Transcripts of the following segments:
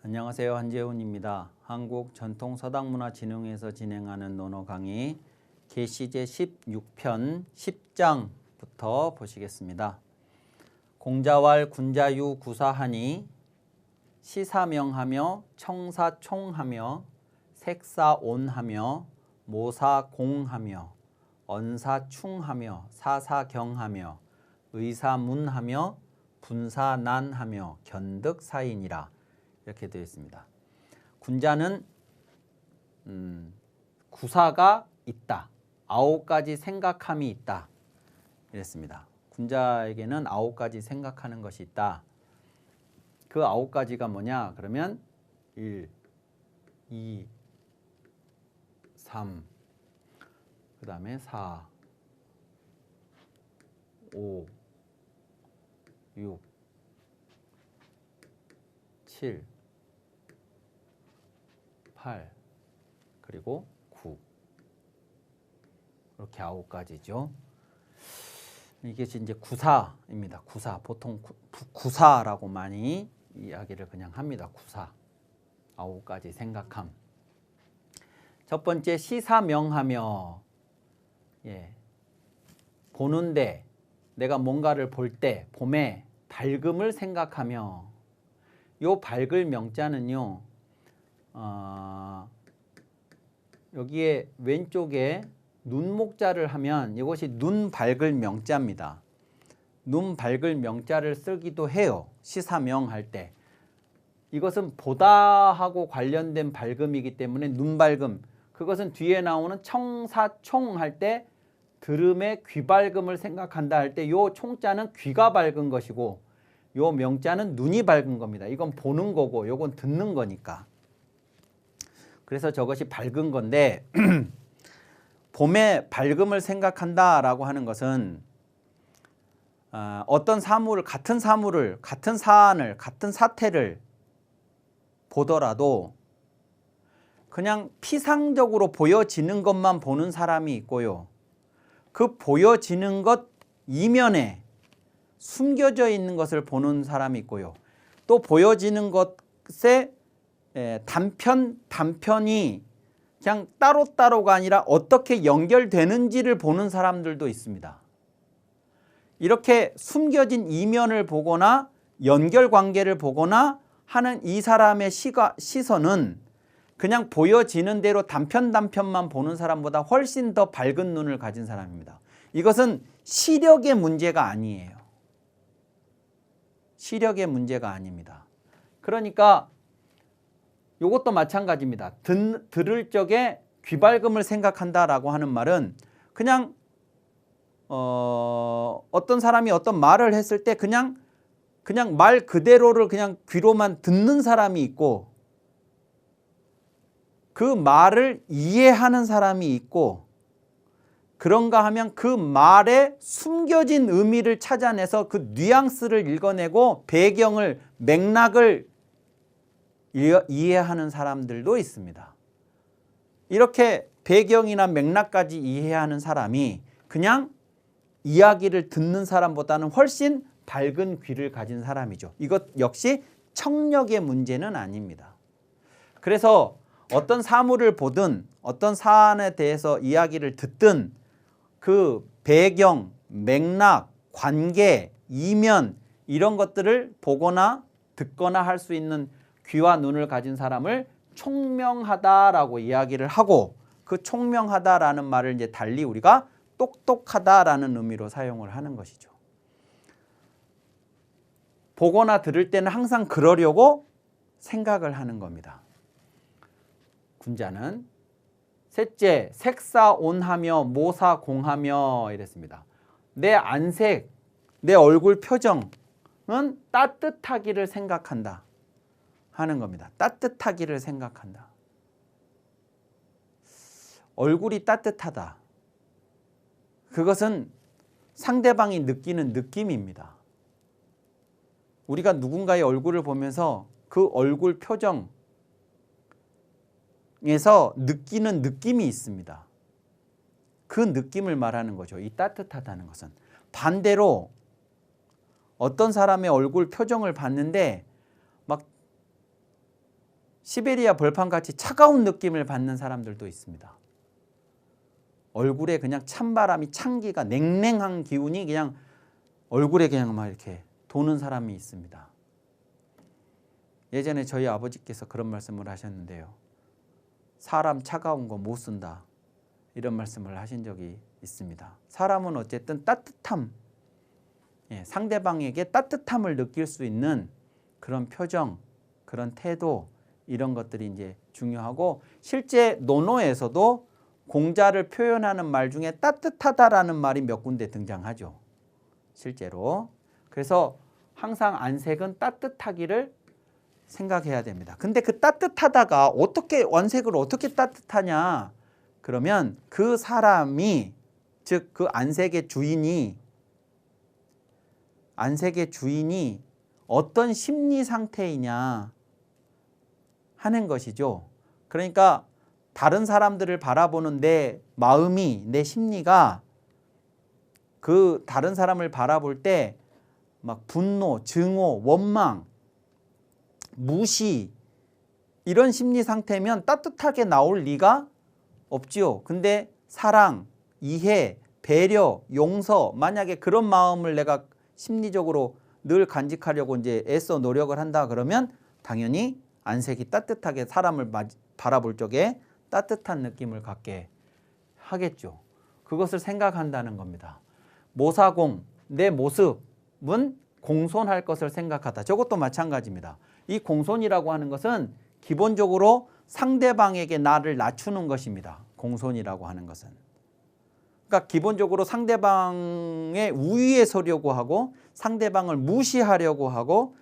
안녕하세요. 한재훈입니다. 한국전통서당문화진흥회에서 진행하는 논어 강의 계시제 16편 10장부터 보시겠습니다. 공자왈 군자유 구사하니 시사명하며 청사총하며 색사온하며 모사공하며 언사충하며 사사경하며 의사문하며 분사난하며 견득사인이라 이렇게 되어 있습니다. 군자는 구사가 있다. 9가지 생각함이 있다. 이랬습니다. 군자에게는 9가지 생각하는 것이 있다. 그 9가지가 뭐냐? 그러면 1, 2, 3, 그 다음에 4, 5, 6, 7, 8, 그리고 9 이렇게 9가지죠. 이게 이제 구사입니다. 구사. 보통 구사라고 많이 이야기를 그냥 합니다. 구사. 9가지 생각함. 첫 번째 시사명하며 보는데 내가 뭔가를 볼 때 봄에 밝음을 생각하며 요 밝을 명자는요. 여기에 왼쪽에 눈목자를 하면 이것이 눈 밝을 명자입니다. 눈 밝을 명자를 쓰기도 해요. 시사명 할 때. 이것은 보다하고 관련된 밝음이기 때문에 눈 밝음. 그것은 뒤에 나오는 청사총 할 때 들음의 귀 밝음을 생각한다 할 때 요 총자는 귀가 밝은 것이고 요 명자는 눈이 밝은 겁니다. 이건 보는 거고 요건 듣는 거니까. 그래서 저것이 밝은 건데 봄에 밝음을 생각한다라고 하는 것은 어떤 사물을 같은 사안을 같은 사태를 보더라도 그냥 피상적으로 보여지는 것만 보는 사람이 있고요. 그 보여지는 것 이면에 숨겨져 있는 것을 보는 사람이 있고요. 또 보여지는 것의 단편이 그냥 따로따로가 아니라 어떻게 연결되는지를 보는 사람들도 있습니다. 이렇게 숨겨진 이면을 보거나 연결관계를 보거나 하는 이 사람의 시선은 그냥 보여지는 대로 단편만 보는 사람보다 훨씬 더 밝은 눈을 가진 사람입니다. 이것은 시력의 문제가 아니에요. 시력의 문제가 아닙니다. 그러니까 이것도 마찬가지입니다. 들을 적에 귀밝음을 생각한다라고 하는 말은 그냥 어떤 사람이 어떤 말을 했을 때 그냥 말 그대로를 그냥 귀로만 듣는 사람이 있고 그 말을 이해하는 사람이 있고 그런가 하면 그 말에 숨겨진 의미를 찾아내서 그 뉘앙스를 읽어내고 배경을 맥락을 이해하는 사람들도 있습니다. 이렇게 배경이나 맥락까지 이해하는 사람이 그냥 이야기를 듣는 사람보다는 훨씬 밝은 귀를 가진 사람이죠. 이것 역시 청력의 문제는 아닙니다. 그래서 어떤 사물을 보든 어떤 사안에 대해서 이야기를 듣든 그 배경, 맥락, 관계, 이면 이런 것들을 보거나 듣거나 할 수 있는 귀와 눈을 가진 사람을 총명하다라고 이야기를 하고 그 총명하다라는 말을 이제 달리 우리가 똑똑하다라는 의미로 사용을 하는 것이죠. 보거나 들을 때는 항상 그러려고 생각을 하는 겁니다. 군자는 셋째, 색사온하며 모사공하며 이랬습니다. 내 안색, 내 얼굴 표정은 따뜻하기를 생각한다 하는 겁니다. 따뜻하기를 생각한다. 얼굴이 따뜻하다. 그것은 상대방이 느끼는 느낌입니다. 우리가 누군가의 얼굴을 보면서 그 얼굴 표정에서 느끼는 느낌이 있습니다. 그 느낌을 말하는 거죠. 이 따뜻하다는 것은. 반대로 어떤 사람의 얼굴 표정을 봤는데 막 시베리아 벌판같이 차가운 느낌을 받는 사람들도 있습니다. 얼굴에 그냥 찬바람이 찬기가 냉랭한 기운이 그냥 얼굴에 그냥 막 이렇게 도는 사람이 있습니다. 예전에 저희 아버지께서 그런 말씀을 하셨는데요. 사람 차가운 거 못 쓴다. 이런 말씀을 하신 적이 있습니다. 사람은 어쨌든 따뜻함, 상대방에게 따뜻함을 느낄 수 있는 그런 표정, 그런 태도 이런 것들이 이제 중요하고 실제 논어에서도 공자를 표현하는 말 중에 따뜻하다라는 말이 몇 군데 등장하죠. 실제로. 그래서 항상 안색은 따뜻하기를 생각해야 됩니다. 근데 그 따뜻하다가 어떻게 원색을 어떻게 따뜻하냐? 그러면 그 사람이 즉 그 안색의 주인이 어떤 심리 상태이냐 하는 것이죠. 그러니까 다른 사람들을 바라보는 내 마음이 내 심리가 그 다른 사람을 바라볼 때 막 분노, 증오, 원망, 무시 이런 심리 상태면 따뜻하게 나올 리가 없지요. 근데 사랑, 이해, 배려, 용서 만약에 그런 마음을 내가 심리적으로 늘 간직하려고 이제 애써 노력을 한다 그러면 당연히 안색이 따뜻하게 사람을 바라볼 적에 따뜻한 느낌을 갖게 하겠죠. 그것을 생각한다는 겁니다. 모사공, 내 모습은 공손할 것을 생각하다. 저것도 마찬가지입니다. 이 공손이라고 하는 것은 기본적으로 상대방에게 나를 낮추는 것입니다. 공손이라고 하는 것은. 그러니까 기본적으로 상대방의 우위에 서려고 하고 상대방을 무시하려고 하고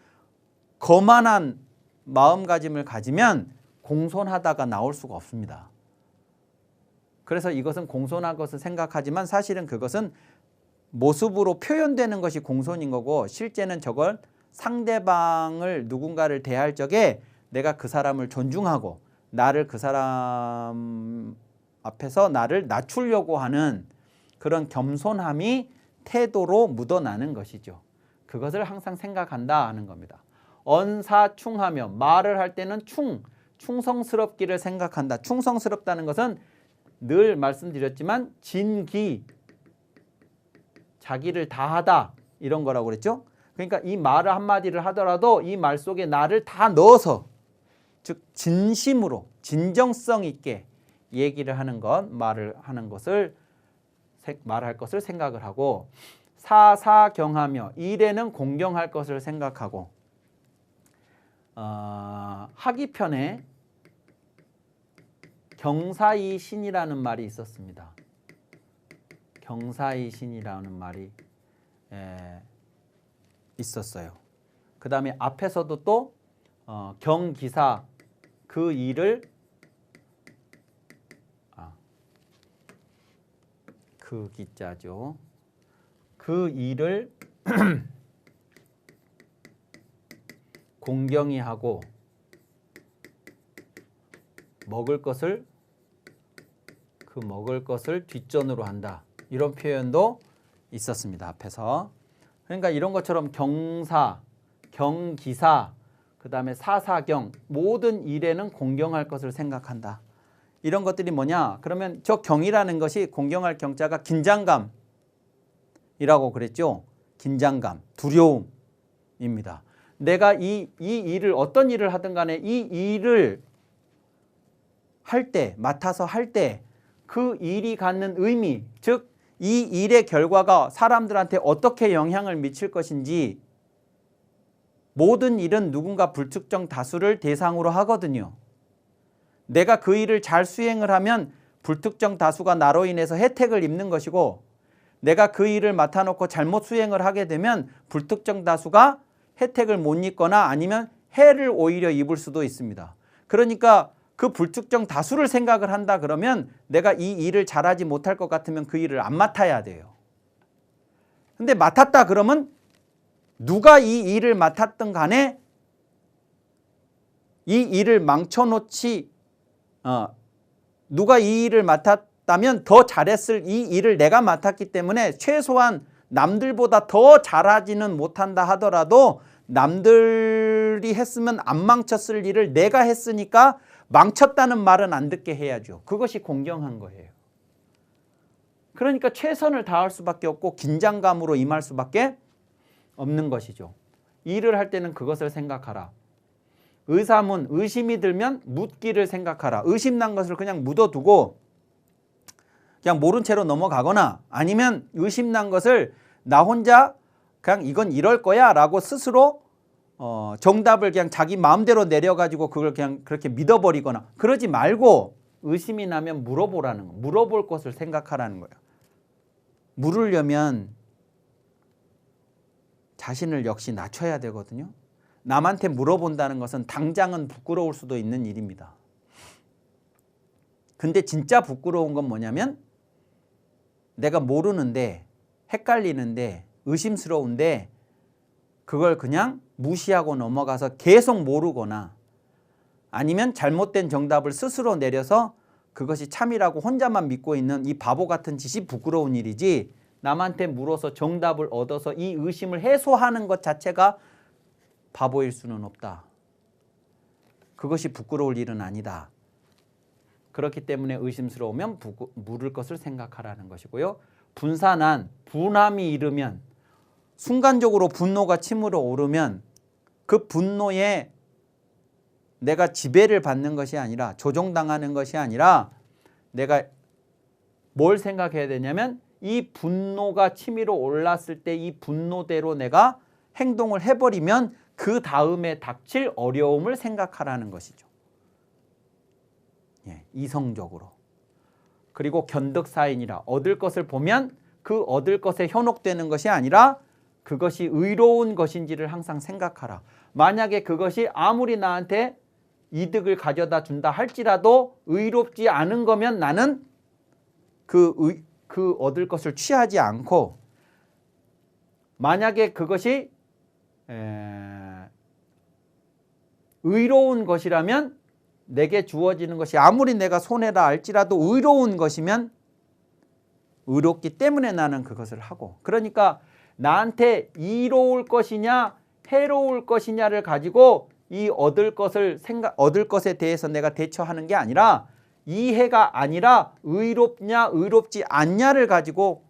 거만한 마음가짐을 가지면 공손하다가 나올 수가 없습니다. 그래서 이것은 공손한 것을 생각하지만 사실은 그것은 모습으로 표현되는 것이 공손인 거고 실제는 저걸 상대방을 누군가를 대할 적에 내가 그 사람을 존중하고 나를 그 사람 앞에서 나를 낮추려고 하는 그런 겸손함이 태도로 묻어나는 것이죠. 그것을 항상 생각한다 하는 겁니다. 언사충하며 말을 할 때는 충성스럽기를 생각한다. 충성스럽다는 것은 늘 말씀드렸지만 진기, 자기를 다하다 이런 거라고 그랬죠. 그러니까 이 말을 한마디를 하더라도 이 말 속에 나를 다 넣어서 즉 진심으로 진정성 있게 얘기를 하는 것, 말할 것을 생각을 하고 사사경하며 일에는 공경할 것을 생각하고 하기편에 경사이신이라는 말이 있었습니다. 경사이신이라는 말이 있었어요. 그 다음에 앞에서도 또 경기사 그 일을 그 기자죠. 그 일을 공경히 하고 먹을 것을 뒷전으로 한다. 이런 표현도 있었습니다. 앞에서. 그러니까 이런 것처럼 경사, 경기사, 그 다음에 사사경 모든 일에는 공경할 것을 생각한다. 이런 것들이 뭐냐? 그러면 저 경이라는 것이 공경할 경자가 긴장감이라고 그랬죠. 긴장감, 두려움입니다. 내가 이 일을 어떤 일을 하든 간에 이 일을 할 때, 맡아서 할 때 그 일이 갖는 의미, 즉 이 일의 결과가 사람들한테 어떻게 영향을 미칠 것인지 모든 일은 누군가 불특정 다수를 대상으로 하거든요. 내가 그 일을 잘 수행을 하면 불특정 다수가 나로 인해서 혜택을 입는 것이고 내가 그 일을 맡아놓고 잘못 수행을 하게 되면 불특정 다수가 혜택을 못 입거나 아니면 해를 오히려 입을 수도 있습니다. 그러니까 그 불특정 다수를 생각을 한다 그러면 내가 이 일을 잘하지 못할 것 같으면 그 일을 안 맡아야 돼요. 근데 맡았다 그러면 누가 이 일을 맡았든 간에 이 일을 망쳐놓지 누가 이 일을 맡았다면 더 잘했을 이 일을 내가 맡았기 때문에 최소한 남들보다 더 잘하지는 못한다 하더라도 남들을 남들이 했으면 안 망쳤을 일을 내가 했으니까 망쳤다는 말은 안 듣게 해야죠. 그것이 공경한 거예요. 그러니까 최선을 다할 수밖에 없고 긴장감으로 임할 수밖에 없는 것이죠. 일을 할 때는 그것을 생각하라. 의사문, 의심이 들면 묻기를 생각하라. 의심난 것을 그냥 묻어두고 그냥 모른 채로 넘어가거나 아니면 의심난 것을 나 혼자 그냥 이건 이럴 거야 라고 스스로 정답을 그냥 자기 마음대로 내려가지고 그걸 그냥 그렇게 믿어버리거나 그러지 말고 의심이 나면 물어보라는 거. 물어볼 것을 생각하라는 거예요. 물으려면 자신을 역시 낮춰야 되거든요. 남한테 물어본다는 것은 당장은 부끄러울 수도 있는 일입니다. 근데 진짜 부끄러운 건 뭐냐면 내가 모르는데 헷갈리는데 의심스러운데 그걸 그냥 무시하고 넘어가서 계속 모르거나 아니면 잘못된 정답을 스스로 내려서 그것이 참이라고 혼자만 믿고 있는 이 바보 같은 짓이 부끄러운 일이지 남한테 물어서 정답을 얻어서 이 의심을 해소하는 것 자체가 바보일 수는 없다. 그것이 부끄러울 일은 아니다. 그렇기 때문에 의심스러우면 물을 것을 생각하라는 것이고요. 분산한 분함이 이르면 순간적으로 분노가 치밀어 오르면 그 분노에 내가 지배를 받는 것이 아니라 조종당하는 것이 아니라 내가 뭘 생각해야 되냐면 이 분노가 치밀어 올랐을 때 이 분노대로 내가 행동을 해버리면 그 다음에 닥칠 어려움을 생각하라는 것이죠. 예, 이성적으로. 그리고 견득사인이라 얻을 것을 보면 그 얻을 것에 현혹되는 것이 아니라 그것이 의로운 것인지를 항상 생각하라. 만약에 그것이 아무리 나한테 이득을 가져다 준다 할지라도 의롭지 않은 거면 나는 그 얻을 것을 취하지 않고 만약에 그것이 의로운 것이라면 내게 주어지는 것이 아무리 내가 손해라 할지라도 의로운 것이면 의롭기 때문에 나는 그것을 하고 그러니까 나한테 이로울 것이냐 해로울 것이냐를 가지고 이 얻을 것에 대해서 내가 대처하는 게 아니라 이해가 아니라 의롭냐 의롭지 않냐를 가지고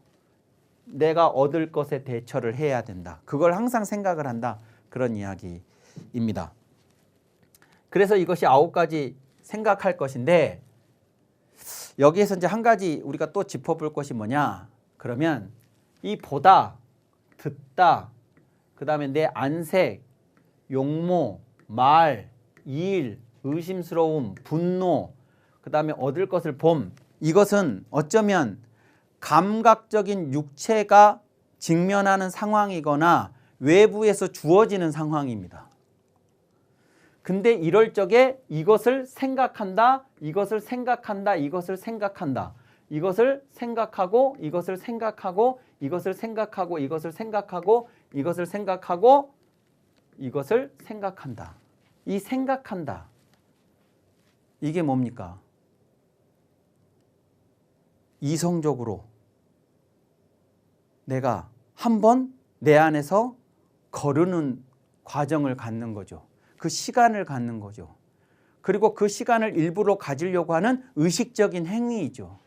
내가 얻을 것에 대처를 해야 된다. 그걸 항상 생각을 한다. 그런 이야기입니다. 그래서 이것이 9가지 생각할 것인데 여기에서 이제 한 가지 우리가 또 짚어볼 것이 뭐냐 그러면 이 보다 듣다 그 다음에 내 안색 용모 말 일 의심스러움 분노 그 다음에 얻을 것을 봄 이것은 어쩌면 감각적인 육체가 직면하는 상황이거나 외부에서 주어지는 상황입니다. 근데 이럴 적에 이것을 생각한다, 이것을 생각한다, 이것을 생각한다. 이것을 생각하고, 이것을 생각하고, 이것을 생각하고, 이것을 생각하고, 이것을 생각하고, 이것을 생각한다. 이 생각한다. 이게 뭡니까? 이성적으로 내가 한번 내 안에서 거르는 과정을 갖는 거죠. 그 시간을 갖는 거죠. 그리고 그 시간을 일부러 가지려고 하는 의식적인 행위이죠.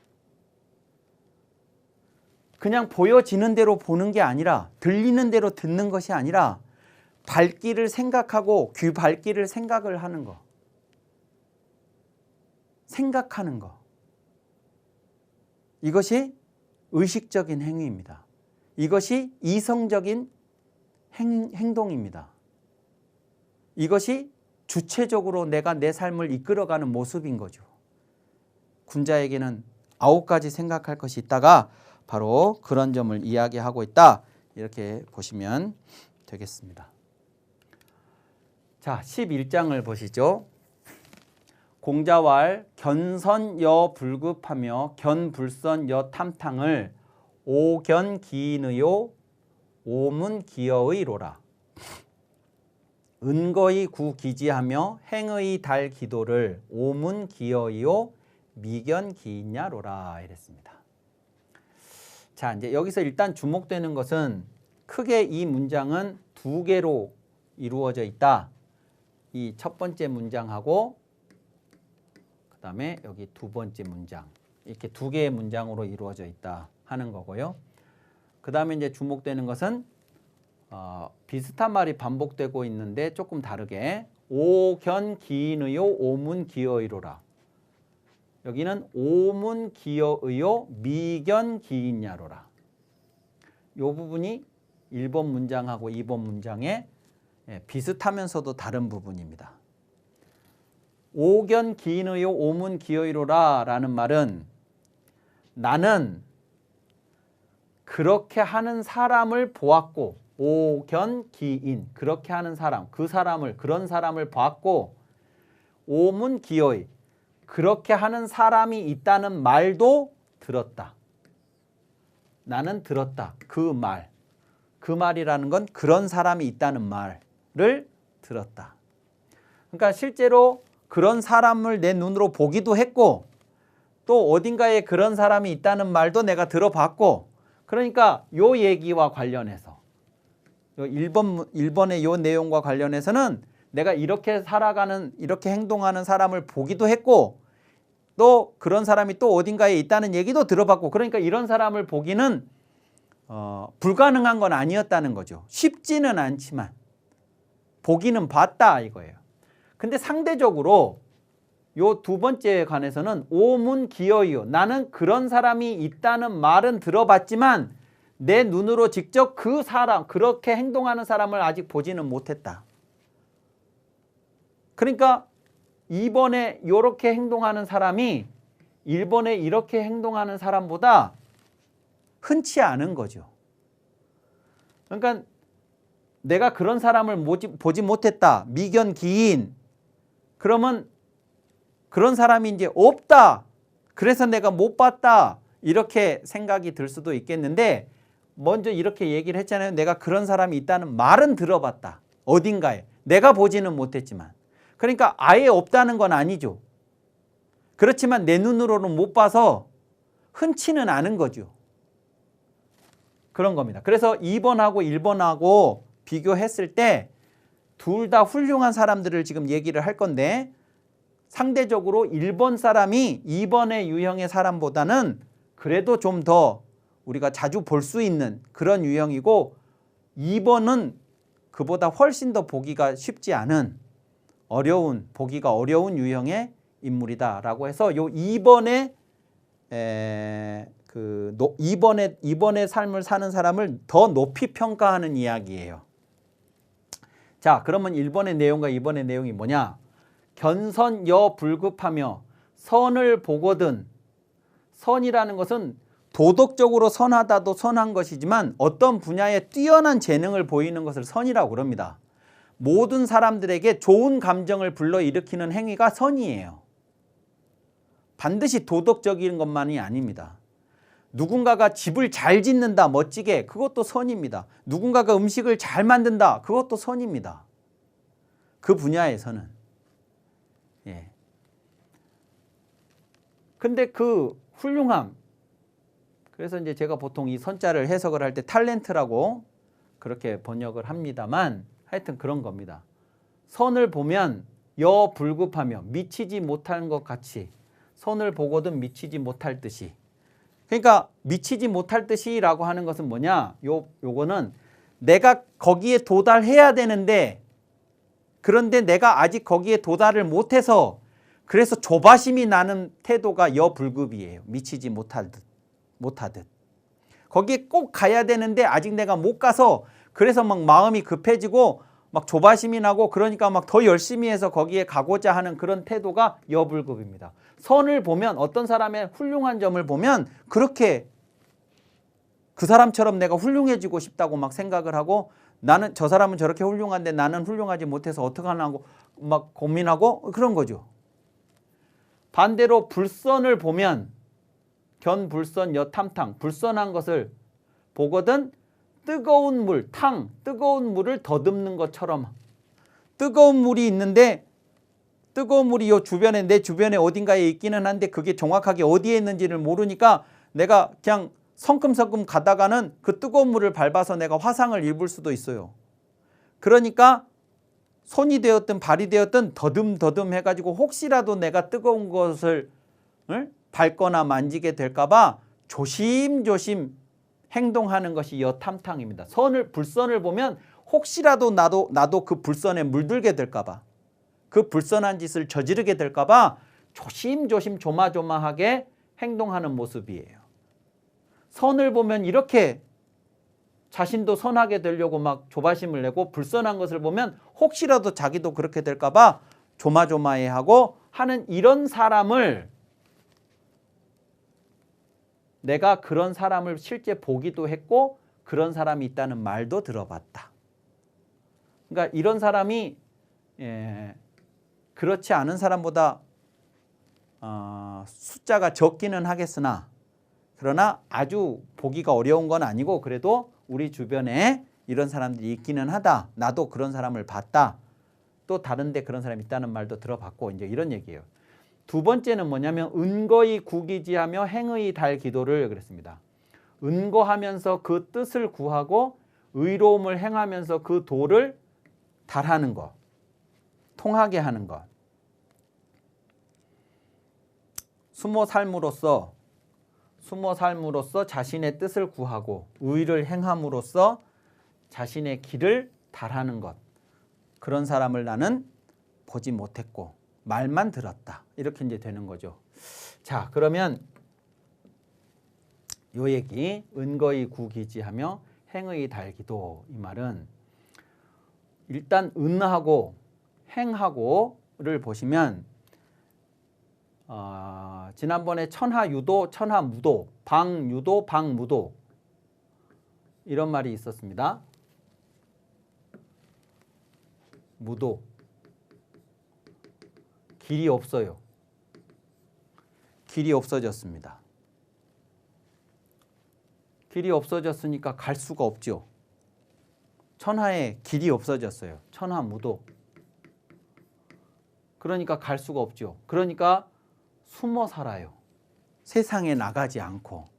그냥 보여지는 대로 보는 게 아니라 들리는 대로 듣는 것이 아니라 밝기를 생각하고 귀 밝기를 생각을 하는 거. 생각하는 거. 이것이 의식적인 행위입니다. 이것이 이성적인 행동입니다. 이것이 주체적으로 내가 내 삶을 이끌어가는 모습인 거죠. 군자에게는 9가지 생각할 것이 있다가 바로 그런 점을 이야기하고 있다. 이렇게 보시면 되겠습니다. 자, 11장을 보시죠. 공자왈 견선여 불급하며 견불선여 탐탕을 오견기인의요 오문기여의로라. 은거의 구기지하며 행의 달기도를 오문기여의요 미견기인야로라 이랬습니다. 자, 이제 여기서 일단 주목되는 것은 크게 이 문장은 2개로 이루어져 있다. 이 첫 번째 문장하고 그 다음에 여기 두 번째 문장 이렇게 두 개의 문장으로 이루어져 있다 하는 거고요. 그 다음에 이제 주목되는 것은 비슷한 말이 반복되고 있는데 조금 다르게 오견기인의요 오문기어이로라. 여기는 오문기어의요 미견기인야로라. 이 부분이 1번 문장하고 2번 문장에 비슷하면서도 다른 부분입니다. 오견기인의요 오문기어이로라 라는 말은 나는 그렇게 하는 사람을 보았고 오견기인 그렇게 하는 사람 그런 사람을 보았고 오문기어이 그렇게 하는 사람이 있다는 말도 들었다. 나는 들었다. 그 말이라는 건 그런 사람이 있다는 말을 들었다. 그러니까 실제로 그런 사람을 내 눈으로 보기도 했고 또 어딘가에 그런 사람이 있다는 말도 내가 들어봤고 그러니까 요 얘기와 관련해서 1번의 요 내용과 관련해서는 내가 이렇게 살아가는 이렇게 행동하는 사람을 보기도 했고 또 그런 사람이 또 어딘가에 있다는 얘기도 들어봤고 그러니까 이런 사람을 보기는 불가능한 건 아니었다는 거죠. 쉽지는 않지만 보기는 봤다 이거예요. 근데 상대적으로 요 두 번째에 관해서는 오문기어이요. 나는 그런 사람이 있다는 말은 들어봤지만 내 눈으로 직접 그 사람, 그렇게 행동하는 사람을 아직 보지는 못했다. 그러니까 2번에 이렇게 행동하는 사람이 1번에 이렇게 행동하는 사람보다 흔치 않은 거죠. 그러니까 내가 그런 사람을 보지 못했다. 미견기인. 그러면 그런 사람이 이제 없다. 그래서 내가 못 봤다. 이렇게 생각이 들 수도 있겠는데 먼저 이렇게 얘기를 했잖아요. 내가 그런 사람이 있다는 말은 들어봤다. 어딘가에. 내가 보지는 못했지만. 그러니까 아예 없다는 건 아니죠. 그렇지만 내 눈으로는 못 봐서 흔치는 않은 거죠. 그런 겁니다. 그래서 2번하고 1번하고 비교했을 때 둘 다 훌륭한 사람들을 지금 얘기를 할 건데 상대적으로 1번 사람이 2번의 유형의 사람보다는 그래도 좀 더 우리가 자주 볼 수 있는 그런 유형이고 2번은 그보다 훨씬 더 보기가 쉽지 않은 보기가 어려운 유형의 인물이다라고 해서 요 2번의 이번의 삶을 사는 사람을 더 높이 평가하는 이야기예요. 자, 그러면 1번의 내용과 2번의 내용이 뭐냐? 견선여 불급하며 선을 보거든. 선이라는 것은 도덕적으로 선하다도 선한 것이지만 어떤 분야에 뛰어난 재능을 보이는 것을 선이라고 그럽니다. 모든 사람들에게 좋은 감정을 불러일으키는 행위가 선이에요. 반드시 도덕적인 것만이 아닙니다. 누군가가 집을 잘 짓는다, 멋지게, 그것도 선입니다. 누군가가 음식을 잘 만든다, 그것도 선입니다. 그 분야에서는. 예. 근데 그 훌륭함, 그래서 이제 제가 보통 이 선자를 해석을 할 때 탤런트라고 그렇게 번역을 합니다만 하여튼 그런 겁니다. 선을 보면 여불급하며 미치지 못하는 것 같이 선을 보거든 미치지 못할 듯이. 그러니까 미치지 못할 듯이라고 하는 것은 뭐냐? 요거는 내가 거기에 도달해야 되는데 그런데 내가 아직 거기에 도달을 못해서 그래서 조바심이 나는 태도가 여불급이에요. 미치지 못하듯. 거기에 꼭 가야 되는데 아직 내가 못 가서 그래서 막 마음이 급해지고 막 조바심이 나고 그러니까 막 더 열심히 해서 거기에 가고자 하는 그런 태도가 여불급입니다. 선을 보면 어떤 사람의 훌륭한 점을 보면 그렇게 그 사람처럼 내가 훌륭해지고 싶다고 막 생각을 하고 나는 저 사람은 저렇게 훌륭한데 나는 훌륭하지 못해서 어떡하나 하고 막 고민하고 그런 거죠. 반대로 불선을 보면 견불선 여탐탕 불선한 것을 보거든 뜨거운 뜨거운 물을 더듬는 것처럼 뜨거운 물이 있는데 뜨거운 물이 요 주변에 내 주변에 어딘가에 있기는 한데 그게 정확하게 어디에 있는지를 모르니까 내가 그냥 성큼성큼 가다가는 그 뜨거운 물을 밟아서 내가 화상을 입을 수도 있어요. 그러니까 손이 되었든 발이 되었든 더듬더듬 해가지고 혹시라도 내가 뜨거운 것을 밟거나 만지게 될까봐 조심조심 행동하는 것이 여탐탕입니다. 불선을 보면 혹시라도 나도 그 불선에 물들게 될까봐, 그 불선한 짓을 저지르게 될까봐 조심조심 조마조마하게 행동하는 모습이에요. 선을 보면 이렇게 자신도 선하게 되려고 막 조바심을 내고, 불선한 것을 보면 혹시라도 자기도 그렇게 될까봐 조마조마해하고 하는 이런 사람을, 내가 그런 사람을 실제 보기도 했고 그런 사람이 있다는 말도 들어봤다. 그러니까 이런 사람이 그렇지 않은 사람보다 숫자가 적기는 하겠으나, 그러나 아주 보기가 어려운 건 아니고 그래도 우리 주변에 이런 사람들이 있기는 하다. 나도 그런 사람을 봤다. 또 다른데 그런 사람이 있다는 말도 들어봤고, 이제 이런 얘기예요. 두 번째는 뭐냐면 은거히 구기지하며 행의 달 기도를 그랬습니다. 은거하면서 그 뜻을 구하고 의로움을 행하면서 그 도를 달하는 것, 통하게 하는 것. 숨어 삶으로써 자신의 뜻을 구하고 의를 행함으로써 자신의 길을 달하는 것. 그런 사람을 나는 보지 못했고 말만 들었다. 이렇게 이제 되는 거죠. 자, 그러면 요 얘기, 은거히 구기지하며 행의 달기도, 이 말은 일단 은하고 행하고를 보시면 지난번에 천하유도, 천하무도, 방유도, 방무도 이런 말이 있었습니다. 무도, 길이 없어요. 길이 없어졌습니다. 길이 없어졌으니까 갈 수가 없죠. 천하에 길이 없어졌어요. 천하무도. 그러니까 갈 수가 없죠. 그러니까 숨어 살아요. 세상에 나가지 않고.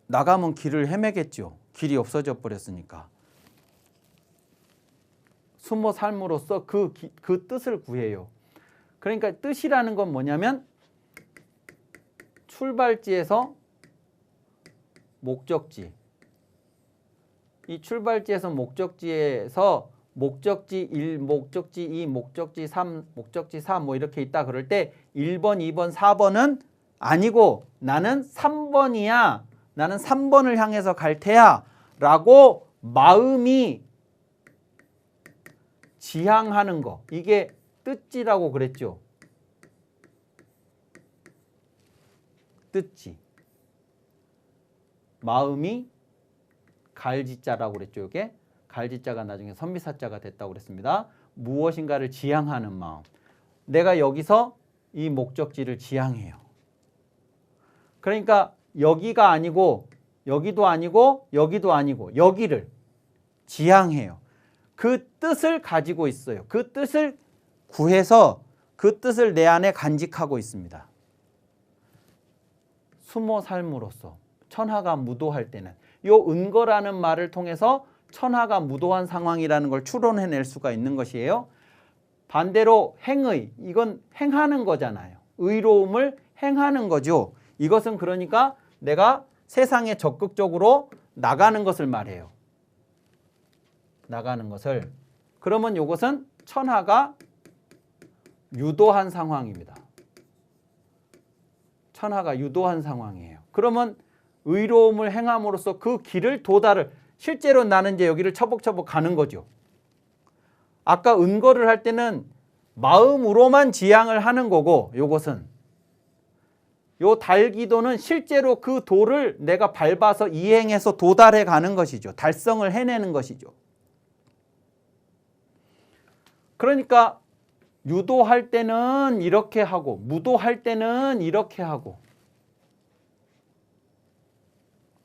나가면 길을 헤매겠죠. 길이 없어져 버렸으니까. 숨어 삶으로써 그 뜻을 구해요. 그러니까 뜻이라는 건 뭐냐면 출발지에서 목적지. 이 출발지에서 목적지에서 목적지 1, 목적지 2, 목적지 3, 목적지 4 뭐 이렇게 있다 그럴 때 1번, 2번, 4번은 아니고 나는 3번이야. 나는 3번을 향해서 갈 테야. 라고 마음이 지향하는 거. 이게 뜻지라고 그랬죠. 뜻지. 마음이 갈지자라고 그랬죠. 이게 갈지자가 나중에 선비사자가 됐다고 그랬습니다. 무엇인가를 지향하는 마음. 내가 여기서 이 목적지를 지향해요. 그러니까 여기가 아니고 여기도 아니고 여기도 아니고 여기를 지향해요. 그 뜻을 가지고 있어요. 그 뜻을 구해서 그 뜻을 내 안에 간직하고 있습니다. 숨어 삶으로써 천하가 무도할 때는, 요 은거라는 말을 통해서 천하가 무도한 상황이라는 걸 추론해낼 수가 있는 것이에요. 반대로 행의, 이건 행하는 거잖아요. 의로움을 행하는 거죠. 이것은 그러니까 내가 세상에 적극적으로 나가는 것을 말해요. 나가는 것을. 그러면 이것은 천하가 유도한 상황입니다. 천하가 유도한 상황이에요. 그러면 의로움을 행함으로써 그 길을 도달을, 실제로 나는 이제 여기를 처벅처벅 가는 거죠. 아까 은거를 할 때는 마음으로만 지향을 하는 거고, 요것은 요 달기도는 실제로 그 도를 내가 밟아서 이행해서 도달해 가는 것이죠. 달성을 해내는 것이죠. 그러니까 유도할 때는 이렇게 하고 무도할 때는 이렇게 하고,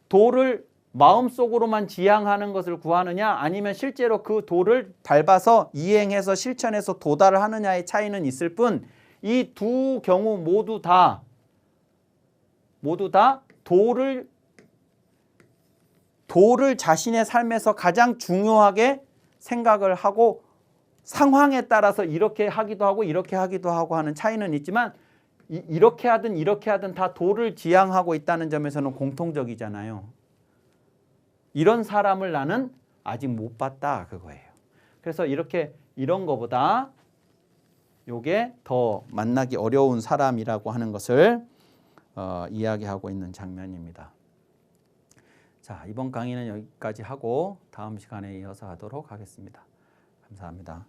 도를 마음속으로만 지향하는 것을 구하느냐 아니면 실제로 그 도를 밟아서 이행해서 실천해서 도달을 하느냐의 차이는 있을 뿐, 이 두 경우 모두 다 도를 자신의 삶에서 가장 중요하게 생각을 하고 상황에 따라서 이렇게 하기도 하고 이렇게 하기도 하고 하는 차이는 있지만 이렇게 하든 다 도를 지향하고 있다는 점에서는 공통적이잖아요. 이런 사람을 나는 아직 못 봤다 그거예요. 그래서 이런 거보다 요게 더 만나기 어려운 사람이라고 하는 것을 이야기하고 있는 장면입니다. 자, 이번 강의는 여기까지 하고 다음 시간에 이어서 하도록 하겠습니다. 감사합니다.